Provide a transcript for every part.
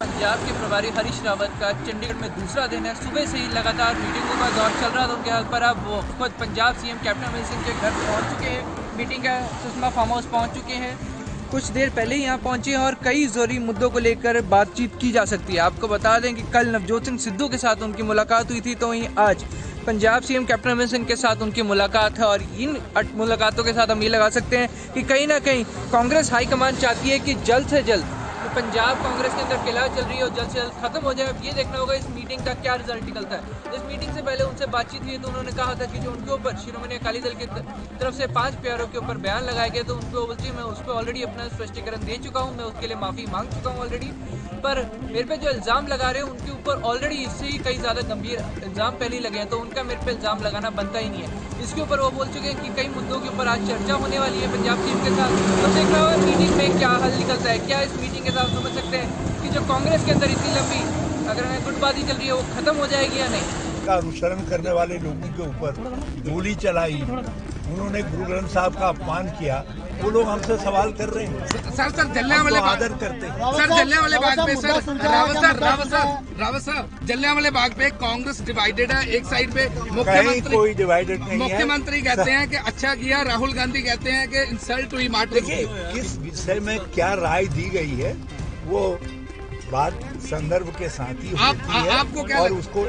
पंजाब के प्रभारी हरीश रावत का चंडीगढ़ में दूसरा दिन है। सुबह से ही लगातार मीटिंगों का दौर चल रहा था उनके हाल पर। अब वो खुद पंजाब सीएम कैप्टन अमरिंदर सिंह के घर पहुंच चुके हैं। मीटिंग का सुषमा फार्म हाउस पहुंच चुके हैं। कुछ देर पहले ही यहाँ पहुंचे हैं और कई ज़रूरी मुद्दों को लेकर बातचीत की जा सकती है। आपको बता दें कि कल नवजोत सिंह सिद्धू के साथ उनकी मुलाकात हुई थी, तो वहीं आज पंजाब सीएम कैप्टन अमरिंदर सिंह के साथ उनकी मुलाकात है। और इन मुलाकातों के साथ हम ये लगा सकते हैं कि कहीं ना कहीं कांग्रेस हाईकमान चाहती है कि जल्द से जल्द पंजाब कांग्रेस के अंदर फिलहाल चल रही है और जल्द से जल्द खत्म हो जाए। अब ये देखना होगा इस मीटिंग का क्या रिजल्ट निकलता है। इस मीटिंग से पहले उनसे बातचीत हुई तो उन्होंने कहा था कि जो उनके ऊपर शिरोमणि अकाली दल की तरफ से 5 प्यारों के ऊपर बयान लगाए गए, तो उनको बोलती मैं उस पर ऑलरेडी अपना स्पष्टीकरण दे चुका हूँ, मैं उसके लिए माफ़ी मांग चुका हूँ ऑलरेडी। पर मेरे पे जो इल्ज़ाम लगा रहे हैं उनके ऊपर ऑलरेडी इससे ही कई ज़्यादा गंभीर इल्ज़ाम पहले ही लगे हैं, तो उनका मेरे पे इल्ज़ाम लगाना बनता ही नहीं है। इसके ऊपर वो बोल चुके हैं कि कई मुद्दों के ऊपर आज चर्चा होने वाली है पंजाब टीम के साथ। तो देख रहा होगा मीटिंग में क्या हल निकलता है। क्या इस मीटिंग के साथ समझ सकते हैं कि जो कांग्रेस के अंदर इतनी लंबी अगर गुटबाजी चल रही है वो खत्म हो जाएगी या नहीं। का अनुसरण करने वाले लोगों के ऊपर गोली चलाई, उन्होंने गुरु ग्रंथ साहब का अपमान किया, वो लोग हमसे सवाल कर रहे हैं। सर जलियांवाला आदर करते हैं। सर जलियांवाला बाग पे रावत सर जलियांवाला बाग पे कांग्रेस डिवाइडेड है। एक साइड पे कोई डिवाइडेड नहीं है। मुख्यमंत्री कहते हैं कि अच्छा किया, राहुल गांधी कहते हैं कि इंसल्ट हुई मार्टिन। देखिए किस विषय में क्या राय दी गई है वो बात संदर्भ के साथ ही होती है। आपको क्या और उसको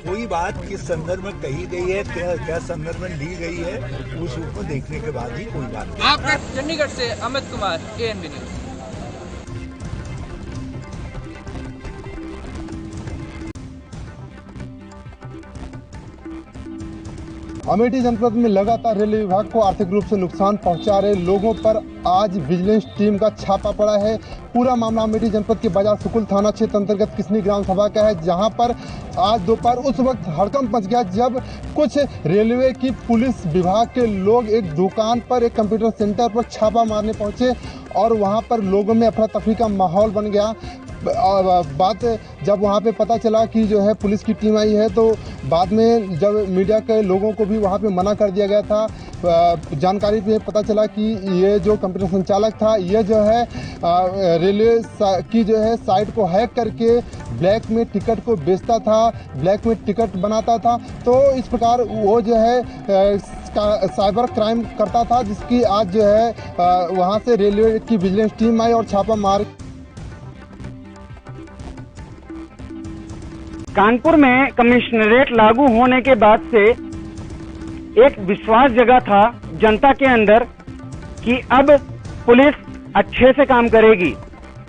कोई बात किस संदर्भ में कही गई है, क्या संदर्भ में ली गई है, उस रूप में देखने के बाद ही कोई बात नहीं। आपका चंडीगढ़ से अमित कुमार, ANB न्यूज। अमेठी जनपद में लगातार रेलवे विभाग को आर्थिक रूप से नुकसान पहुंचा रहे लोगों पर आज विजिलेंस टीम का छापा पड़ा है। पूरा मामला अमेठी जनपद के बाजार सुकुल थाना क्षेत्र अंतर्गत किसनी ग्राम सभा का है, जहां पर आज दोपहर उस वक्त हड़कंप मच गया जब कुछ रेलवे की पुलिस विभाग के लोग एक दुकान पर, एक कंप्यूटर सेंटर पर छापा मारने पहुंचे और वहां पर लोगों में अफरा तफरी का माहौल बन गया। और बात जब वहाँ पे पता चला कि जो है पुलिस की टीम आई है, तो बाद में जब मीडिया के लोगों को भी वहाँ पे मना कर दिया गया था। जानकारी पे पता चला कि ये जो कंप्यूटर संचालक था, ये जो है रेलवे की जो है साइट को हैक करके ब्लैक में टिकट को बेचता था, ब्लैक में टिकट बनाता था। तो इस प्रकार वो जो है साइबर क्राइम करता था, जिसकी आज जो है वहाँ से रेलवे की विजिलेंस टीम आई और छापा मार। कानपुर में कमिश्नरेट लागू होने के बाद से एक विश्वास जगा था जनता के अंदर कि अब पुलिस अच्छे से काम करेगी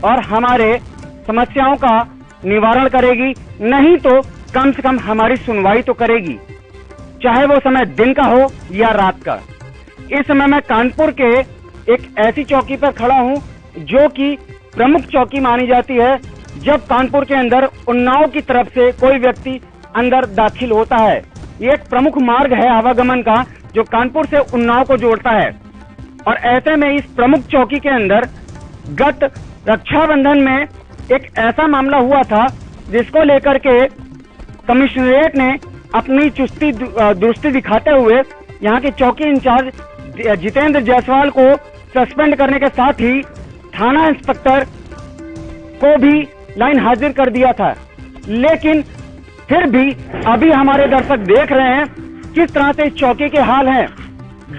और हमारे समस्याओं का निवारण करेगी, नहीं तो कम से कम हमारी सुनवाई तो करेगी, चाहे वो समय दिन का हो या रात का। इस समय मैं कानपुर के एक ऐसी चौकी पर खड़ा हूं जो कि प्रमुख चौकी मानी जाती है जब कानपुर के अंदर उन्नाव की तरफ से कोई व्यक्ति अंदर दाखिल होता है। ये एक प्रमुख मार्ग है आवागमन का जो कानपुर से उन्नाव को जोड़ता है। और ऐसे में इस प्रमुख चौकी के अंदर गत रक्षाबंधन में एक ऐसा मामला हुआ था जिसको लेकर के कमिश्नरेट ने अपनी चुस्ती दुरुस्ती दिखाते हुए यहाँ के चौकी इंचार्ज जितेंद्र जायसवाल को सस्पेंड करने के साथ ही थाना इंस्पेक्टर को भी लाइन हाजिर कर दिया था। लेकिन फिर भी अभी हमारे दर्शक देख रहे हैं किस तरह से इस चौकी के हाल हैं।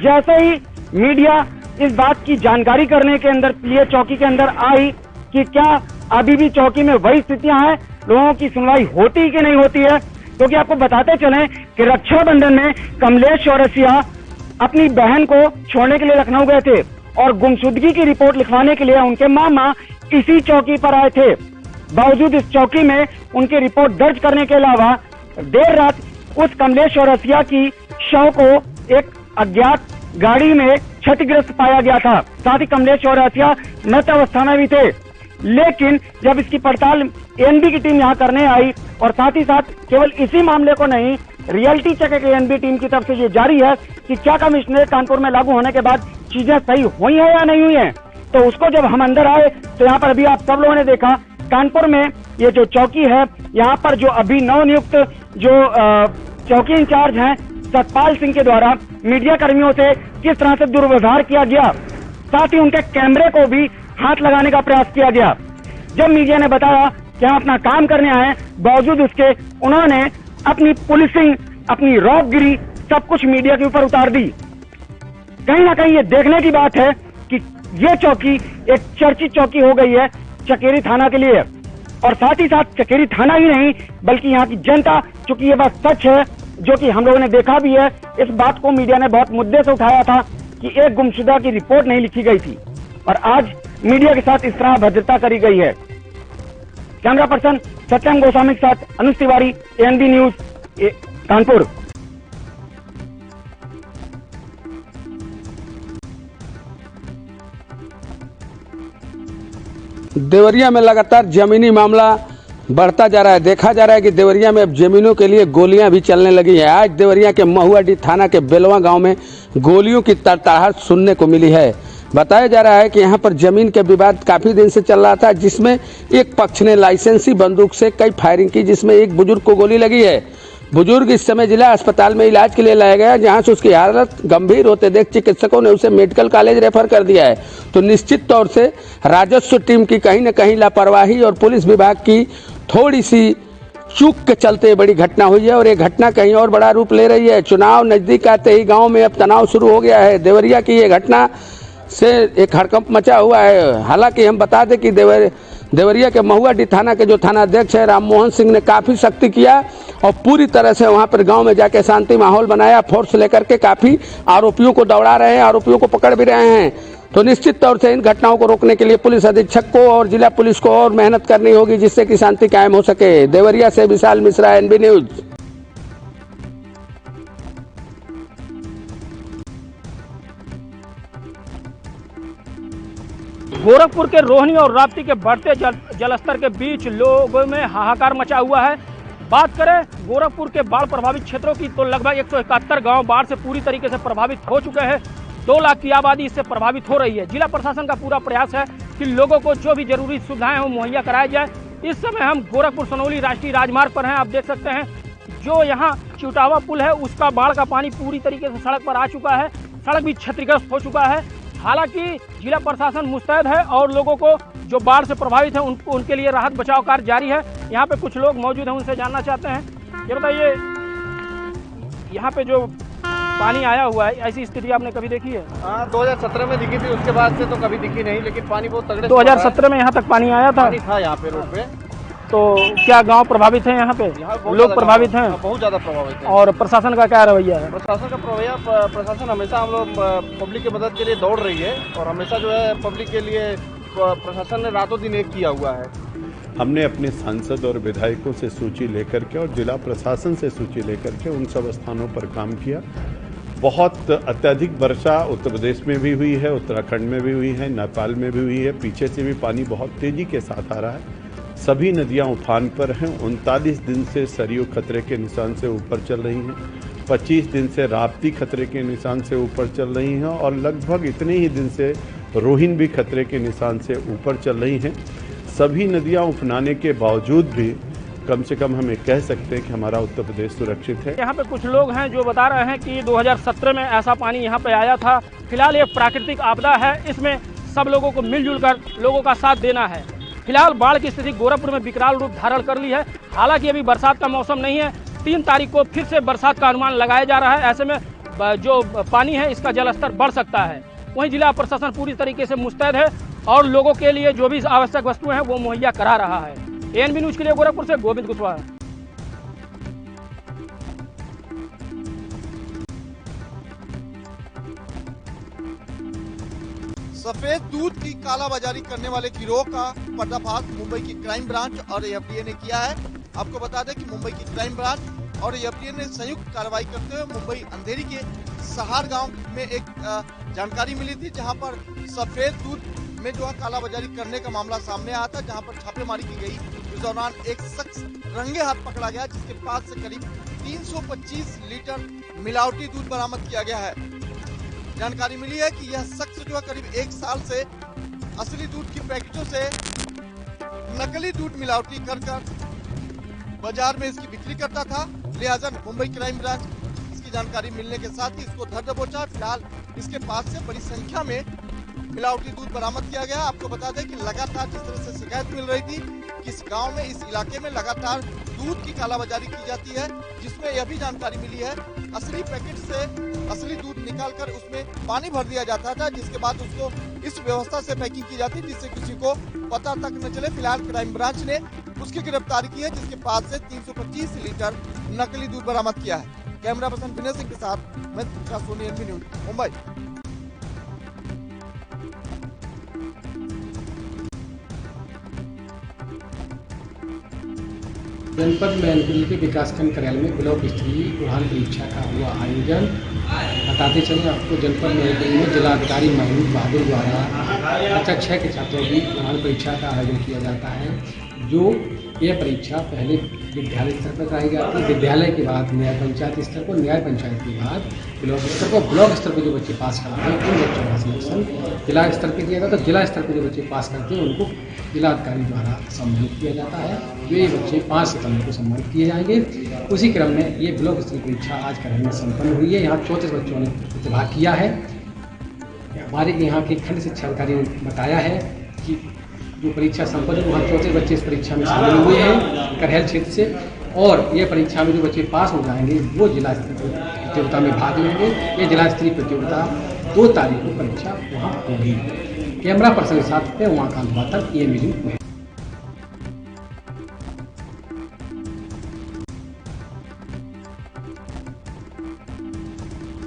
जैसे ही मीडिया इस बात की जानकारी करने के अंदर ये चौकी के अंदर आई कि क्या अभी भी चौकी में वही स्थितियां हैं, लोगों की सुनवाई होती कि नहीं होती है, क्योंकि आपको बताते चलें कि रक्षाबंधन में कमलेश चौरसिया अपनी बहन को छोड़ने के लिए लखनऊ गए थे और गुमशुदगी की रिपोर्ट लिखवाने के लिए उनके मामा इसी चौकी पर आए थे। बावजूद इस चौकी में उनकी रिपोर्ट दर्ज करने के अलावा देर रात उस कमलेश चौरसिया की शव को एक अज्ञात गाड़ी में क्षतिग्रस्त पाया गया था। साथ ही कमलेश चौरसिया मृत अवस्था में भी थे। लेकिन जब इसकी पड़ताल ANB की टीम यहाँ करने आई और साथ ही साथ केवल इसी मामले को नहीं, रियलिटी चेक ANB टीम की तरफ से ये जारी है कि क्या कमिश्नरेट कानपुर में लागू होने के बाद चीजें सही हुई है या नहीं हुई है। तो उसको जब हम अंदर आए तो यहाँ पर अभी आप सब लोगों ने देखा कानपुर में ये जो चौकी है, यहाँ पर जो अभी नवनियुक्त जो चौकी इंचार्ज हैं सतपाल सिंह के द्वारा मीडिया कर्मियों से किस तरह से दुर्व्यवहार किया गया, साथ ही उनके कैमरे को भी हाथ लगाने का प्रयास किया गया। जब मीडिया ने बताया कि कि हम अपना काम करने आए, बावजूद उसके उन्होंने अपनी पुलिसिंग, अपनी रॉबगिरी सब कुछ मीडिया के ऊपर उतार दी। कहीं ना कहीं ये देखने की बात है कि ये चौकी एक चर्चित चौकी हो गई है चकेरी थाना के लिए, और साथ ही साथ चकेरी थाना ही नहीं बल्कि यहाँ की जनता, चूंकि ये बात सच है जो कि हम लोगों ने देखा भी है, इस बात को मीडिया ने बहुत मुद्दे से उठाया था कि एक गुमशुदा की रिपोर्ट नहीं लिखी गई थी, और आज मीडिया के साथ इस तरह भद्रता करी गई है। कैमरा पर्सन सत्यम गोस्वामी के साथ अनुज तिवारी, एएनबी न्यूज, कानपुर। देवरिया में लगातार जमीनी मामला बढ़ता जा रहा है। देखा जा रहा है कि देवरिया में अब जमीनों के लिए गोलियां भी चलने लगी हैं। आज देवरिया के महुआडीह थाना के बेलवा गांव में गोलियों की तड़तड़ाहट सुनने को मिली है। बताया जा रहा है कि यहां पर जमीन के विवाद काफी दिन से चल रहा था, जिसमें एक पक्ष ने लाइसेंसी बंदूक से कई फायरिंग की, जिसमें एक बुजुर्ग को गोली लगी है। बुजुर्ग इस समय जिला अस्पताल में इलाज के लिए लाया गया, जहां से उसकी हालत गंभीर होते देख चिकित्सकों ने उसे मेडिकल कॉलेज रेफर कर दिया है। तो निश्चित तौर से राजस्व टीम की कहीं न कहीं लापरवाही और पुलिस विभाग की थोड़ी सी चूक के चलते बड़ी घटना हुई है, और ये घटना कहीं और बड़ा रूप ले रही है। चुनाव नजदीक आते ही गांव में अब तनाव शुरू हो गया है। देवरिया की ये घटना से एक हड़कंप मचा हुआ है। हालांकि हम बता दें कि देवरिया के महुआडीह थाना के जो थानाध्यक्ष है राममोहन सिंह ने काफी सख्ती किया और पूरी तरह से वहां पर गांव में जाके शांति माहौल बनाया। फोर्स लेकर के काफी आरोपियों को दौड़ा रहे हैं, आरोपियों को पकड़ भी रहे हैं। तो निश्चित तौर से इन घटनाओं को रोकने के लिए पुलिस अधीक्षक को और जिला पुलिस को और मेहनत करनी होगी, जिससे कि शांति कायम हो सके। देवरिया से विशाल मिश्रा, एनबी न्यूज। गोरखपुर के रोहिणी और राप्ती के बढ़ते जलस्तर के बीच लोगों में हाहाकार मचा हुआ है। बात करें गोरखपुर के बाढ़ प्रभावित क्षेत्रों की तो लगभग 171 गांव बाढ़ से पूरी तरीके से प्रभावित हो चुके हैं। 2 लाख की आबादी इससे प्रभावित हो रही है। जिला प्रशासन का पूरा प्रयास है कि लोगों को जो भी जरूरी सुविधाएं हो मुहैया कराई जाए। इस समय हम गोरखपुर सनौली राष्ट्रीय राजमार्ग पर हैं। आप देख सकते हैं जो यहाँ चिउटावा पुल है उसका बाढ़ का पानी पूरी तरीके से सड़क पर आ चुका है। सड़क भी क्षतिग्रस्त हो चुका है। हालांकि जिला प्रशासन मुस्तैद है और लोगों को जो बाढ़ से प्रभावित है उनके लिए राहत बचाव कार्य जारी है। यहाँ पे कुछ लोग मौजूद हैं, उनसे जानना चाहते हैं। ये बताइए, यहाँ पे जो पानी आया हुआ है, ऐसी स्थिति आपने कभी देखी है? हाँ, 2017 में दिखी थी, उसके बाद से तो कभी दिखी नहीं, लेकिन पानी बहुत तगड़े। 2017 में यहाँ तक पानी आया था? पानी था यहाँ पे रोड पे। तो क्या गांव प्रभावित है? यहाँ पे लोग प्रभावित हैं? बहुत ज्यादा प्रभावित है। और प्रशासन का क्या रवैया है? प्रशासन का रवैया, प्रशासन हमेशा हम लोग पब्लिक की मदद के लिए दौड़ रही है, और हमेशा जो है पब्लिक के लिए प्रशासन ने रातों दिन एक किया हुआ है। हमने अपने सांसद और विधायकों से सूची लेकर के और जिला प्रशासन से सूची लेकर के उन सब स्थानों पर काम किया। बहुत अत्यधिक वर्षा उत्तर प्रदेश में भी हुई है, उत्तराखंड में भी हुई है, नेपाल में भी हुई है। पीछे से भी पानी बहुत तेजी के साथ आ रहा है। सभी नदियां उफान पर हैं। 39 दिन से सरयू खतरे के निशान से ऊपर चल रही हैं। 25 दिन से राप्ती खतरे के निशान से ऊपर चल रही हैं, और लगभग इतने ही दिन से रोहिन भी खतरे के निशान से ऊपर चल रही हैं। सभी नदियां उफनाने के बावजूद भी कम से कम हम ये कह सकते हैं कि हमारा उत्तर प्रदेश सुरक्षित है। यहाँ पे कुछ लोग हैं जो बता रहे हैं कि 2017 में ऐसा पानी यहाँ पे आया था। फिलहाल ये प्राकृतिक आपदा है, इसमें सब लोगों को मिलजुल कर लोगों का साथ देना है। फिलहाल बाढ़ की स्थिति गोरखपुर में विकराल रूप धारण कर ली है। हालांकि अभी बरसात का मौसम नहीं है। 3 तारीख को फिर से बरसात का अनुमान लगाया जा रहा है। ऐसे में जो पानी है इसका जलस्तर बढ़ सकता है। वहीं जिला प्रशासन पूरी तरीके से मुस्तैद है और लोगों के लिए जो भी आवश्यक वस्तुएं हैं वो मुहैया करा रहा है। एएनबी न्यूज के लिए गोरखपुर से गोविंद कुशवाहा। सफेद दूध की कालाबाजारी करने वाले गिरोह का पर्दाफाश मुंबई की क्राइम ब्रांच और एफडीए ने किया है। आपको बता दें कि मुंबई की क्राइम ब्रांच और एफडीए ने संयुक्त कार्रवाई करते हुए मुंबई अंधेरी के सहार गांव में एक जानकारी मिली थी, जहां पर सफेद दूध में जो है कालाबाजारी करने का मामला सामने आया था, जहां पर छापेमारी की गई। इस दौरान एक शख्स रंगे हाथ पकड़ा गया, जिसके पास से करीब 325 लीटर मिलावटी दूध बरामद किया गया है। जानकारी मिली है कि यह शख्स जो है करीब 1 साल से असली दूध की पैकेटों से नकली दूध मिलावटी कर बाजार में इसकी बिक्री करता था। लिहाजा मुंबई क्राइम ब्रांच इसकी जानकारी मिलने के साथ ही इसको धर दबोचा। फिलहाल इसके पास से बड़ी संख्या में मिलावटी दूध बरामद किया गया। आपको बता दें कि लगातार जिस तरह से शिकायत मिल रही थी कि इस गांव में, इस इलाके में लगातार दूध की कालाबाजारी की जाती है, जिसमें यह भी जानकारी मिली है असली पैकेट से असली दूध निकालकर उसमें पानी भर दिया जाता था, जिसके बाद उसको इस व्यवस्था से पैकिंग की जाती जिससे किसी को पता तक न चले। फिलहाल क्राइम ब्रांच ने उसकी गिरफ्तारी की है, जिसके पास से 325 लीटर नकली दूध बरामद किया है। कैमरा पर्सन विनय सिंह के साथ मैं सोनी, एनबी न्यूज, मुंबई। जनपद में एनपीडी के विकासखंड कार्यालय में ब्लॉक स्तरीय प्रधान परीक्षा का हुआ आयोजन। बताते चले आपको, जनपद में एनपीडी में जिलाधिकारी महमूद बहादुर द्वारा कक्षा 6 के छात्रों की प्रधान परीक्षा का आयोजन किया जाता है। जो यह परीक्षा पहले विद्यालय स्तर पर कराई जाती है, विद्यालय के बाद न्याय पंचायत स्तर पर, न्याय पंचायत के बाद ब्लॉक स्तर पर, ब्लॉक स्तर पर जो बच्चे पास करते हैं उन बच्चों का सिलेक्शन जिला स्तर पर किया जाता है। तो जिला स्तर पर जो बच्चे पास करते हैं उनको जिलाधिकारी द्वारा सम्मानित किया जाता है। जो ये बच्चे 5 सितंबर को सम्मानित किए जाएंगे। उसी क्रम में ये ब्लॉक स्तरीय परीक्षा आज करने में संपन्न हुई है। यहाँ 34 बच्चों ने प्रतिभाग किया है। हमारे यहाँ के खंड शिक्षा अधिकारी ने बताया है कि जो परीक्षा संपन्न हुई, वहाँ 34 बच्चे इस परीक्षा में शामिल हुए हैं करहल क्षेत्र से, और ये परीक्षा में जो बच्चे पास हो जाएंगे वो जिला स्तरीय प्रतियोगिता में भाग लेंगे। ये जिला स्तरीय प्रतियोगिता 2 तारीख को परीक्षा वहाँ होगी। कैमरा पर्सन के साथ में उमाकांत बातर, एएनबी न्यूज।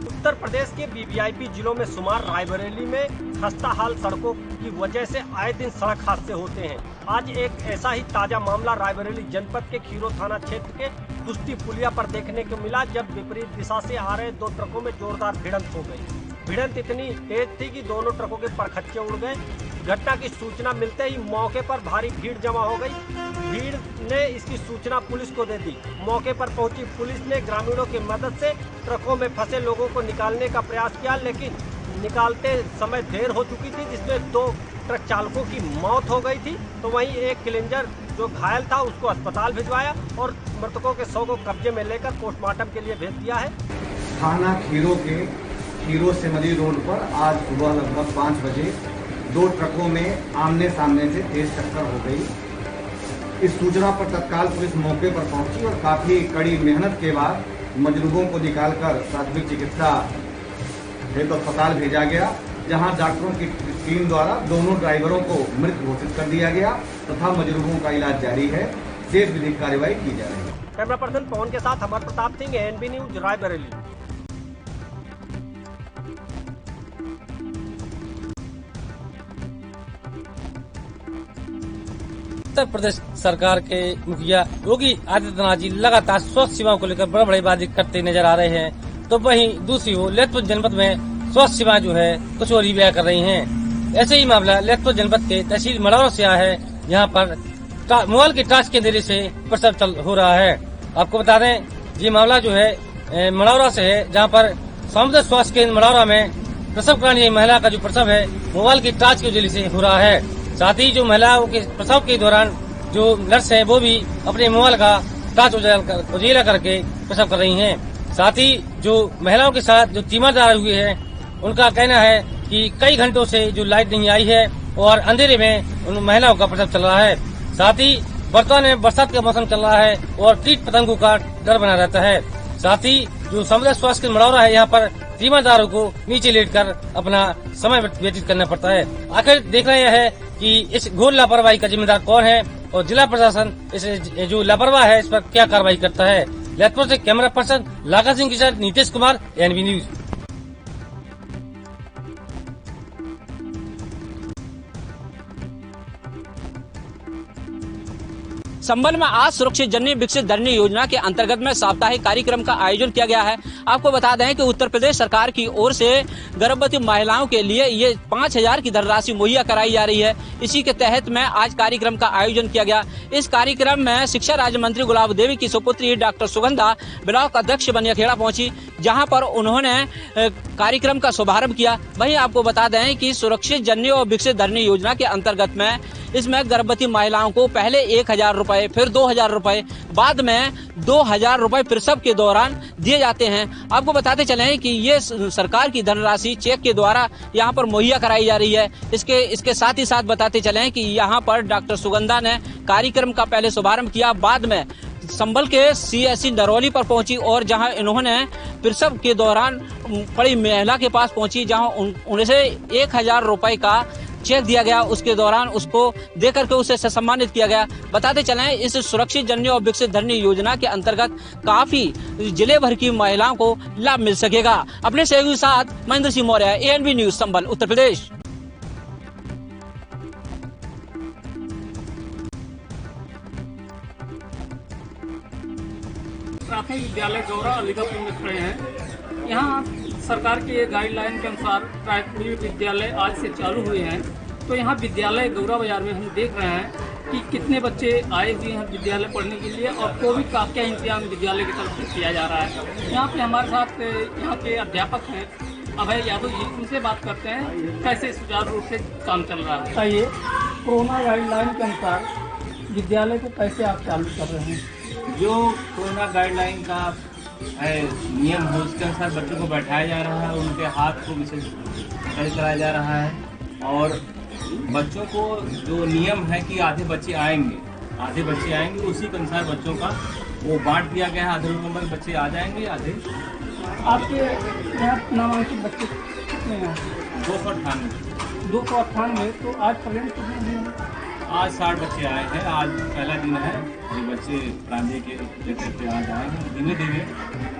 उत्तर प्रदेश के वीवीआईपी जिलों में शुमार रायबरेली में खस्ता हाल सड़कों की वजह से आए दिन सड़क हादसे होते हैं। आज एक ऐसा ही ताजा मामला रायबरेली जनपद के खीरो थाना क्षेत्र के कुश्ती पुलिया पर देखने को मिला, जब विपरीत दिशा से आ रहे 2 ट्रकों में जोरदार भिड़ंत हो गई। भिड़ंत इतनी तेज थी कि दोनों ट्रकों के परखच्चे उड़ गए। घटना की सूचना मिलते ही मौके पर भारी भीड़ जमा हो गई। भीड़ ने इसकी सूचना पुलिस को दे दी। मौके पर पहुंची पुलिस ने ग्रामीणों की मदद से ट्रकों में फंसे लोगों को निकालने का प्रयास किया, लेकिन निकालते समय देर हो चुकी थी, जिसमें 2 ट्रक चालकों की मौत हो गई थी। तो वहीं एक क्लींजर जो घायल था उसको अस्पताल भिजवाया और मृतकों के शव को कब्जे में लेकर पोस्टमार्टम के लिए भेज दिया है। थाना खीरो के खीरो सेमरी रोड पर आज सुबह लगभग 5 बजे 2 ट्रकों में आमने सामने से तेज टक्कर हो गई। इस सूचना पर तत्काल पुलिस मौके पर पहुंची और काफी कड़ी मेहनत के बाद मजरूबों को निकालकर प्राथमिक चिकित्सा हेतु अस्पताल भेजा गया, जहां डॉक्टरों की टीम द्वारा दोनों ड्राइवरों को मृत घोषित कर दिया गया तथा मजरूबों का इलाज जारी है। शेष विधिक कार्रवाई की जा रही है। कैमरा पर्सन पवन के साथ अमर प्रताप सिंह, एएनबी न्यूज, रायबरेली। उत्तर प्रदेश सरकार के मुखिया योगी आदित्यनाथ जी लगातार स्वास्थ्य सेवाओं को लेकर बड़े वादे करते नजर आ रहे हैं, तो वहीं दूसरी ओर ललितपुर जनपद में स्वास्थ्य सेवाएं जो है कुछ और ही बयां कर रही हैं। ऐसे ही मामला ललितपुर जनपद के तहसील मड़ौरा से आया है, जहां पर मोबाइल की टास्क के जरिए से प्रसव हो रहा है। आपको बता दें ये मामला जो है मड़ौरा से है, जहाँ पर सामुदायिक स्वास्थ्य केंद्र मड़ौरा में प्रसव कराने महिला का जो प्रसव है मोबाइल की टास्क के जरिए से हो रहा है। साथ ही जो महिलाओं के प्रसव के दौरान जो नर्स है वो भी अपने मोबाइल का टाच उजाला करके प्रसव कर रही हैं। साथ ही जो महिलाओं के साथ जो तीमारदार हुए हैं उनका कहना है कि कई घंटों से जो लाइट नहीं आई है और अंधेरे में उन महिलाओं का प्रसव चल रहा है। साथ ही वर्तमान में बरसात का मौसम चल रहा है और कीट पतंगों का डर बना रहता है। साथ ही जो सामुदायिक स्वास्थ्य केंद्र मड़ौरा है, यहाँ पर तीमारदारों को नीचे लेटकर अपना समय व्यतीत करना पड़ता है। आखिर देखना यह है कि इस घोर लापरवाही का जिम्मेदार कौन है और जिला प्रशासन इस जो लापरवाह है इस पर क्या कार्रवाई करता है। ललितपुर से कैमरा पर्सन लागा सिंह के साथ नीतीश कुमार, एएनबी न्यूज। संबल में आज सुरक्षित जननी विकसित धरनी योजना के अंतर्गत में साप्ताहिक कार्यक्रम का आयोजन किया गया है। आपको बता दें कि उत्तर प्रदेश सरकार की ओर से गर्भवती महिलाओं के लिए ये 5,000 की धनराशि मुहैया कराई जा रही है। इसी के तहत में आज कार्यक्रम का आयोजन किया गया। इस कार्यक्रम में शिक्षा राज्य मंत्री गुलाब देवी की सुपुत्री डॉक्टर सुगंधा ब्लॉक अध्यक्ष बनियाखेड़ा पहुंची, जहां पर उन्होंने कार्यक्रम का शुभारंभ किया। वहीं आपको बता दें कि सुरक्षित जननी और विकसित धरनी योजना के अंतर्गत में इसमें गर्भवती महिलाओं को पहले 1,000 रुपए, फिर 2,000 रुपए, बाद में 2,000 रुपए प्रसव के दौरान दिए जाते हैं। आपको बताते चलें कि ये सरकार की धनराशि चेक के द्वारा यहाँ पर मुहैया कराई जा रही है। इसके साथ ही साथ बताते चलें कि यहाँ पर डॉक्टर सुगंधा ने कार्यक्रम का पहले शुभारंभ किया, बाद में संभल के CSC नरौली पर पहुंची और जहां इन्होंने प्रसव के दौरान पड़ी महिला के पास पहुंची, जहां उनसे 1,000 रुपए का चेक दिया गया। उसके दौरान उसको देकर के उसे सम्मानित किया गया। बताते चलें इस सुरक्षित जननी और विकसित धरनी योजना के अंतर्गत काफी जिले भर की महिलाओं को लाभ मिल सकेगा। अपने सहयोगी के साथ महेंद्र सिंह मौर्य, ANB न्यूज, संभल, उत्तर प्रदेश। प्राथमिक विद्यालय गौरा अलीगढ़ में खड़े हैं। यहाँ सरकार के गाइडलाइन के अनुसार प्राथमिक विद्यालय आज से चालू हुए हैं। तो यहाँ विद्यालय गौरा बाजार में हम देख रहे हैं कि कितने बच्चे आए हुए हैं विद्यालय पढ़ने के लिए और कोविड का क्या इंतजाम विद्यालय की तरफ से किया जा रहा है। यहाँ पे हमारे साथ यहाँ के अध्यापक हैं अभय यादव जी, उनसे बात करते हैं कैसे सुचारू रूप से काम चल रहा है। बताइए, कोरोना गाइडलाइन के अनुसार विद्यालय को कैसे आप चालू कर रहे हैं? जो कोरोना गाइडलाइन का है नियम है उसके अनुसार बच्चों को बैठाया जा रहा है, उनके हाथ को विशेष कराया जा रहा है और बच्चों को जो नियम है कि आधे बच्चे आएंगे उसी के अनुसार बच्चों का वो बांट दिया गया है। आधे नंबर के बच्चे आ जाएंगे, आधे। आपके यहाँ नामांकित बच्चे कितने हैं? 298। तो आज पर्यंत कितने हैं? आज 60 बच्चे आए हैं। आज पहला दिन है। ये बच्चे प्रांतीय के लेकर के आज आए हैं। धीमे धीमे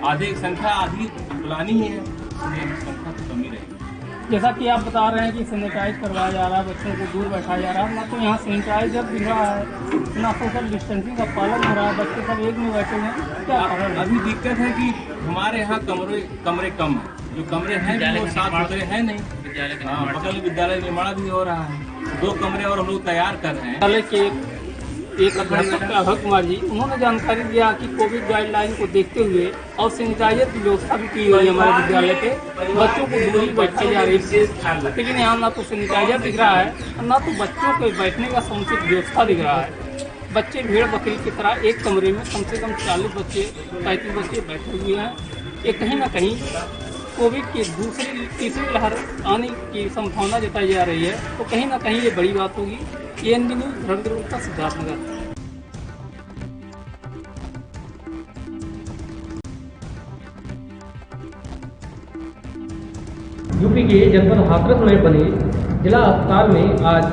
आधे संख्या आधी बुलानी ही है, संख्या तो कमी रहेगी। जैसा कि आप बता रहे हैं कि सैनिटाइज करवाया जा रहा है, बच्चों को दूर बैठाया जा रहा है, ना तो यहाँ सैनिटाइजर दिख रहा है ना सोशल डिस्टेंसिंग का पालन हो रहा है, बच्चे सब एक में बैठे हैं। क्या अभी दिक्कत है कि हमारे यहाँ कमरे कम है। जो कमरे हैं वो साफ सुथरे हैं नहीं। बगल विद्यालय निर्माण भी हो रहा है, 2 कमरे और हम लोग तैयार कर रहे हैं। विद्यालय के एक अध्यापक अभय कुमार जी, उन्होंने जानकारी दिया कि कोविड गाइडलाइन को देखते हुए और सैनिटाइजर की व्यवस्था भी की हुई है हमारे विद्यालय के। बच्चों को दूरी बैठाई जा रही है, लेकिन यहाँ ना तो सैनिटाइजर दिख रहा है और ना तो बच्चों के बैठने का समुचित व्यवस्था दिख रहा है। बच्चे भेड़ बकरी की तरह एक कमरे में कम से कम 40 बच्चे 35 बच्चे बैठे हुए हैं। ये कहीं ना कहीं कोविड की दूसरी तीसरी लहर आने की संभावना जताई जा रही है। तो कहीं ना कहीं ये बड़ी बात होगी। ANB news, Ravindra Siddharthnagar. UP के जनपद हाथरस में बने जिला अस्पताल में आज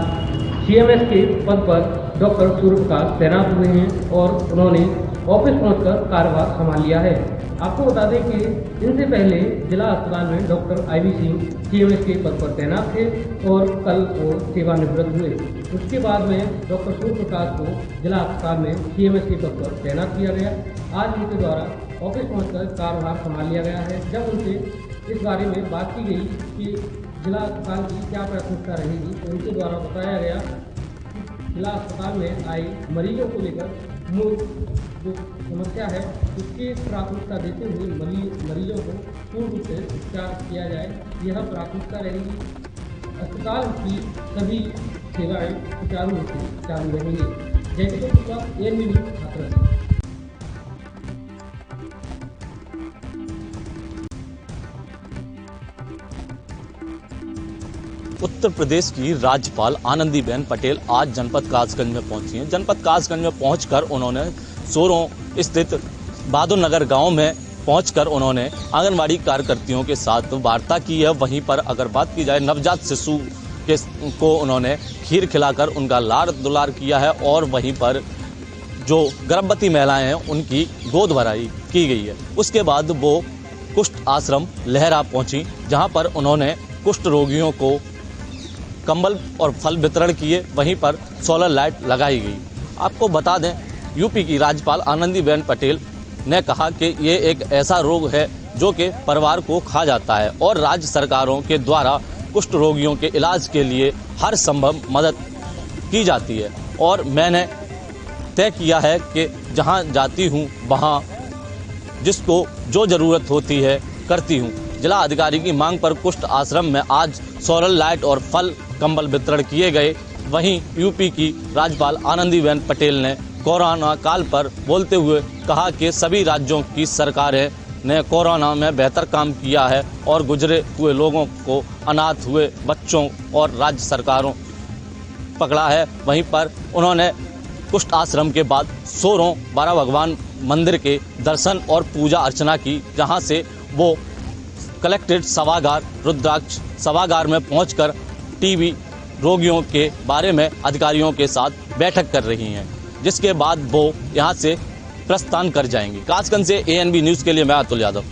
CMS के पद पर डॉक्टर सूर्य प्रकाश तैनात हुए हैं और उन्होंने ऑफिस पहुंचकर कार्यभार संभाल लिया है। आपको बता दें कि इनसे पहले जिला अस्पताल में डॉक्टर IB सिंह CMS के पद पर तैनात थे और कल वो सेवानिवृत्त हुए। उसके बाद में डॉक्टर सूर्य प्रकाश को जिला अस्पताल में CMS के पद पर तैनात किया गया। आज उनके द्वारा ऑफिस पहुंचकर कार्यभार संभाल लिया गया है। जब उनसे इस बारे में बात की गई कि जिला अस्पताल की क्या प्राथमिकता रहेगी, तो उनके द्वारा बताया गया कि जिला अस्पताल में आए मरीजों को लेकर मूल जो समस्या है उसकी प्राथमिकता देते हुए मरीजों को पूर्ण रूप से उपचार किया जाए, यह प्राथमिकता रहेगी। अस्पताल की सभी सेवाएं सुचारू रूप से चालू रहेंगी। Jaikishore ANB news, Hathras. उत्तर प्रदेश की राज्यपाल आनंदीबेन पटेल आज जनपद कासगंज में पहुंची हैं। जनपद कासगंज में पहुंचकर उन्होंने सोरों स्थित बहादुर नगर गांव में पहुंचकर उन्होंने आंगनवाड़ी कार्यकर्तियों के साथ वार्ता की है। वहीं पर अगर बात की जाए नवजात शिशु को उन्होंने खीर खिलाकर उनका लाड़ दुलार किया है और वहीं पर जो गर्भवती महिलाएं हैं उनकी गोद भराई की गई है। उसके बाद वो कुष्ठ आश्रम लहरा पहुंची, जहां पर उन्होंने कुष्ठ रोगियों को कंबल और फल वितरण किए। वहीं पर सोलर लाइट लगाई गई। आपको बता दें, यूपी की राज्यपाल आनंदीबेन पटेल ने कहा कि ये एक ऐसा रोग है जो कि परिवार को खा जाता है और राज्य सरकारों के द्वारा कुष्ठ रोगियों के इलाज के लिए हर संभव मदद की जाती है और मैंने तय किया है कि जहां जाती हूं वहां जिसको जो ज़रूरत होती है करती हूं। जिला अधिकारी की मांग पर कुष्ठ आश्रम में आज सोलर लाइट और फल कंबल वितरण किए गए वहीं यूपी की राज्यपाल आनंदीबेन पटेल ने कोरोना काल पर बोलते हुए कहा कि सभी राज्यों की सरकारें ने कोरोना में बेहतर काम किया है और गुजरे हुए लोगों को, अनाथ हुए बच्चों और राज्य सरकारों पकड़ा है। वहीं पर उन्होंने कुष्ठ आश्रम के बाद सोरों बारा भगवान मंदिर के दर्शन और पूजा अर्चना की, जहां से वो कलेक्ट्रेट सभागार रुद्राक्ष सभागार में पहुंचकर टीबी रोगियों के बारे में अधिकारियों के साथ बैठक कर रही हैं, जिसके बाद वो यहां से प्रस्थान कर जाएंगी। कासगंज से ANB न्यूज़ के लिए मैं अतुल यादव।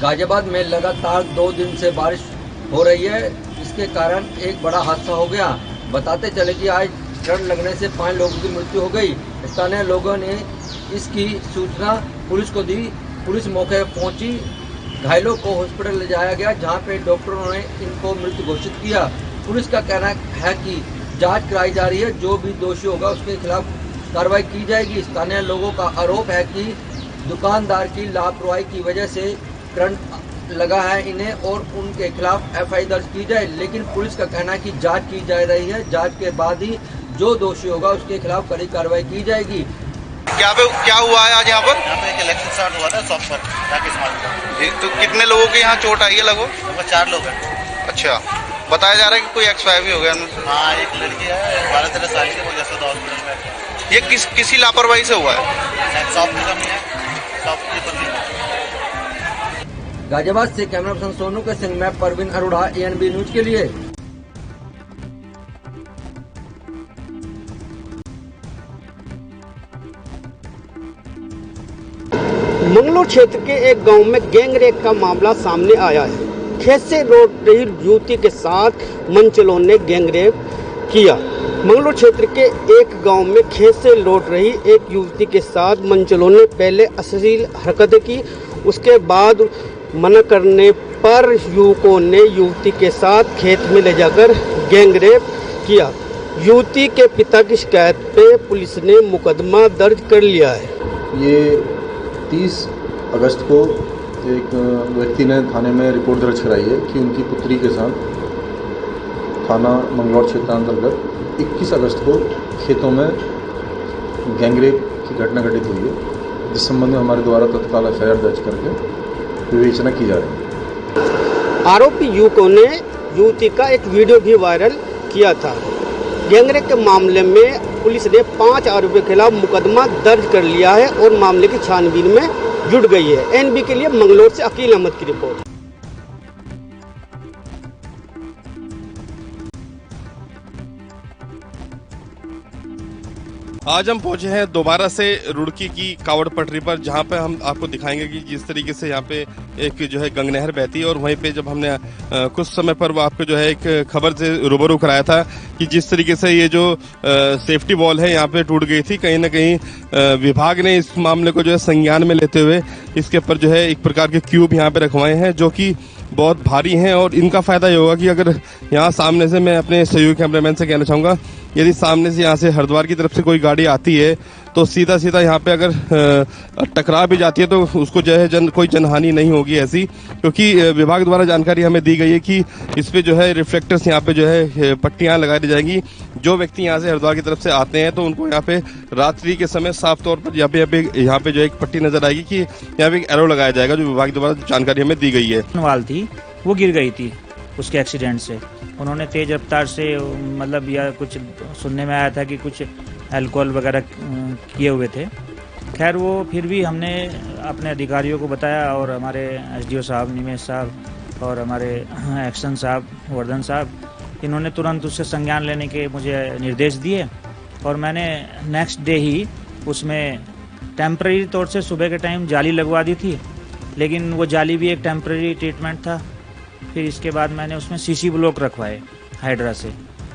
गाजियाबाद में लगातार 2 दिन से बारिश हो रही है, इसके कारण एक बड़ा हादसा हो गया। बताते चले कि आज करंट लगने से 5 लोगों की मृत्यु हो गई। स्थानीय लोगों ने इसकी सूचना पुलिस को दी। पुलिस मौके पर पहुंची, घायलों को हॉस्पिटल ले जाया गया, जहां पे डॉक्टरों ने इनको मृत घोषित किया। पुलिस का कहना है कि जांच कराई जा रही है, जो भी दोषी होगा उसके खिलाफ कार्रवाई की जाएगी। स्थानीय लोगों का आरोप है कि दुकानदार की लापरवाही की वजह से करंट लगा है इन्हें और उनके खिलाफ FIR दर्ज की जाए, लेकिन पुलिस का कहना है कि जांच की जा रही है। जांच के बाद ही जो दोषी होगा उसके खिलाफ कड़ी कार्रवाई की जाएगी। क्या हुआ है आज यहाँ पर? यहाँ पे एक इलेक्शन स्टार्ट हुआ था शॉप पर राकेश मार्ग। तो कितने लोगों के यहाँ चोट आई है लगभग? 4 लोग हैं। अच्छा, बताया जा रहा है कि कोई एक्सपायर भी हो गया? हाँ, एक लड़की है 12-13 साल की, वो जैसे हॉस्पिटल में। ये किसी लापरवाही से हुआ है? शॉप की कमी है, शॉप की कमी है। गाजियाबाद से कैमरा पर्सन सोनू के संग में परवीन अरोड़ा, ANB न्यूज के लिए। मंगलोर क्षेत्र के एक गांव में गैंगरेप का मामला सामने आया है। खेत से लौट रही युवती के साथ मनचलों ने गैंगरेप किया। मंगलोर क्षेत्र के एक गांव में खेत से लौट रही एक युवती के साथ मनचलों ने पहले अश्लील हरकतें की, उसके बाद मना करने पर युवकों ने युवती के साथ खेत में ले जाकर गैंगरेप किया। युवती के पिता की शिकायत पे पुलिस ने मुकदमा दर्ज कर लिया है। ये 30 अगस्त को एक व्यक्ति ने थाने में रिपोर्ट दर्ज कराई है कि उनकी पुत्री के साथ थाना मंगलौर क्षेत्र अंतर्गत 21 अगस्त को खेतों में गैंगरेप की घटना घटित हुई है, जिस संबंध में हमारे द्वारा तत्काल FIR दर्ज करके विवेचना की जा रही है। आरोपी युवकों ने युवती का एक वीडियो भी वायरल किया था। गैंगरेप के मामले में पुलिस ने 5 आरोपियों के खिलाफ मुकदमा दर्ज कर लिया है और मामले की छानबीन में जुट गई है। ANB के लिए मंगलौर से अकील अहमद की रिपोर्ट। आज हम पहुंचे हैं दोबारा से रुड़की की कावड़ पटरी पर, जहां पे हम आपको दिखाएंगे कि जिस तरीके से यहाँ पे एक जो है गंगनहर बहती है। और वहीं पे जब हमने कुछ समय पर वो आपको जो है एक खबर से रूबरू कराया था कि जिस तरीके से ये जो सेफ्टी वॉल है यहाँ पे टूट गई थी, कहीं ना कहीं विभाग ने इस मामले को जो है संज्ञान में लेते हुए इसके ऊपर जो है एक प्रकार के क्यूब यहाँ पे रखवाए हैं, जो कि बहुत भारी हैं। और इनका फायदा ये होगा कि अगर यहाँ सामने से, मैं अपने सहयोगी कैमरामैन से कहना चाहूँगा, यदि सामने से यहाँ से हरिद्वार की तरफ से कोई गाड़ी आती है तो सीधा सीधा यहाँ पे अगर टकरा भी जाती है तो उसको जो है कोई जनहानि नहीं होगी ऐसी, क्योंकि विभाग द्वारा जानकारी हमें दी गई है कि इस पे जो है रिफ्लेक्टर्स यहाँ पे जो है पट्टियाँ लगा दी जाएंगी। जो व्यक्ति यहाँ से हरिद्वार की तरफ से आते हैं तो उनको यहाँ पे रात्रि के समय साफ तौर पर यहाँ पे जो एक पट्टी नजर आएगी कि यहाँ पे एक एरो लगाया जाएगा, जो विभाग द्वारा जानकारी हमें दी गई है। वाल थी वो गिर गई थी उसके एक्सीडेंट से। उन्होंने तेज रफ्तार से, मतलब या कुछ सुनने में आया था कि कुछ अल्कोहल वगैरह किए हुए थे। खैर वो फिर भी हमने अपने अधिकारियों को बताया और हमारे SDO साहब, निमेश साहब और हमारे एक्शन साहब, वर्धन साहब, इन्होंने तुरंत उससे संज्ञान लेने के मुझे निर्देश दिए। और मैंने नेक्स्ट डे ही उसमें टेम्परेरी तौर से सुबह के टाइम जाली लगवा दी थी, लेकिन वो जाली भी एक टेम्परेरी ट्रीटमेंट था। फिर इसके बाद मैंने उसमें CC ब्लॉक रखवाए हाइड्रा से।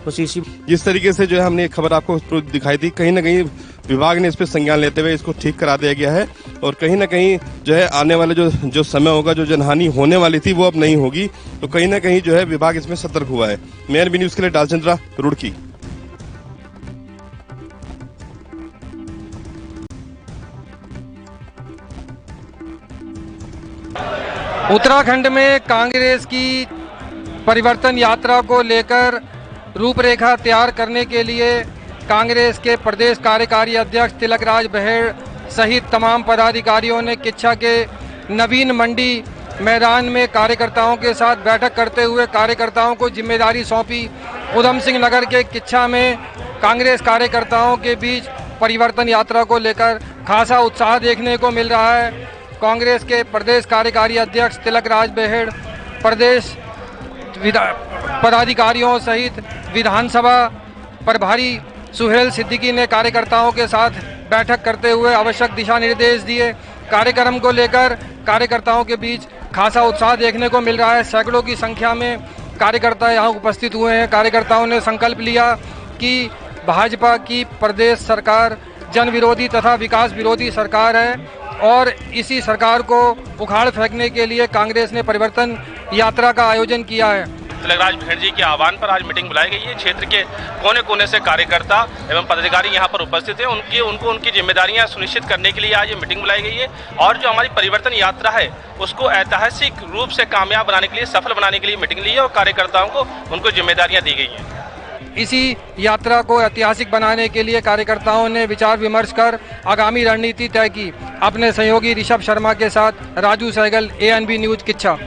तो CC जिस तरीके से जो है हमने खबर आपको दिखाई थी, कहीं ना कहीं विभाग ने इस पर संज्ञान लेते हुए इसको ठीक करा दिया गया है। और कहीं ना कहीं जो है आने वाले जो समय होगा, जो जनहानि होने वाली थी वो अब नहीं होगी। तो कहीं ना कहीं जो है विभाग इसमें सतर्क हुआ है। ANB न्यूज के लिए डालचंद्रा, रुड़की। उत्तराखंड में कांग्रेस की परिवर्तन यात्रा को लेकर रूपरेखा तैयार करने के लिए कांग्रेस के प्रदेश कार्यकारी अध्यक्ष तिलकराज बहेड़ सहित तमाम पदाधिकारियों ने किच्छा के नवीन मंडी मैदान में कार्यकर्ताओं के साथ बैठक करते हुए कार्यकर्ताओं को जिम्मेदारी सौंपी। उधम सिंह नगर के किच्छा में कांग्रेस कार्यकर्ताओं के बीच परिवर्तन यात्रा को लेकर खासा उत्साह देखने को मिल रहा है। कांग्रेस के प्रदेश कार्यकारी अध्यक्ष तिलकराज बहेड़ प्रदेश पदाधिकारियों सहित विधानसभा प्रभारी सुहेल सिद्दीकी ने कार्यकर्ताओं के साथ बैठक करते हुए आवश्यक दिशा निर्देश दिए। कार्यक्रम को लेकर कार्यकर्ताओं के बीच खासा उत्साह देखने को मिल रहा है। सैकड़ों की संख्या में कार्यकर्ता यहां उपस्थित हुए हैं। कार्यकर्ताओं ने संकल्प लिया कि भाजपा की प्रदेश सरकार जन विरोधी तथा विकास विरोधी सरकार है और इसी सरकार को उखाड़ फेंकने के लिए कांग्रेस ने परिवर्तन यात्रा का आयोजन किया है। तिलकराज बहेड़ जी के आह्वान पर आज मीटिंग बुलाई गई है। क्षेत्र के कोने कोने से कार्यकर्ता एवं पदाधिकारी यहां पर उपस्थित हैं। उनकी जिम्मेदारियां सुनिश्चित करने के लिए आज ये मीटिंग बुलाई गई है और जो हमारी परिवर्तन यात्रा है उसको ऐतिहासिक रूप से कामयाब बनाने के लिए, सफल बनाने के लिए मीटिंग ली है और कार्यकर्ताओं को उनको जिम्मेदारियां दी गई हैं। इसी यात्रा को ऐतिहासिक बनाने के लिए कार्यकर्ताओं ने विचार विमर्श कर आगामी रणनीति तय की। अपने सहयोगी ऋषभ शर्मा के साथ राजू सहगल, ANB न्यूज किच्छा।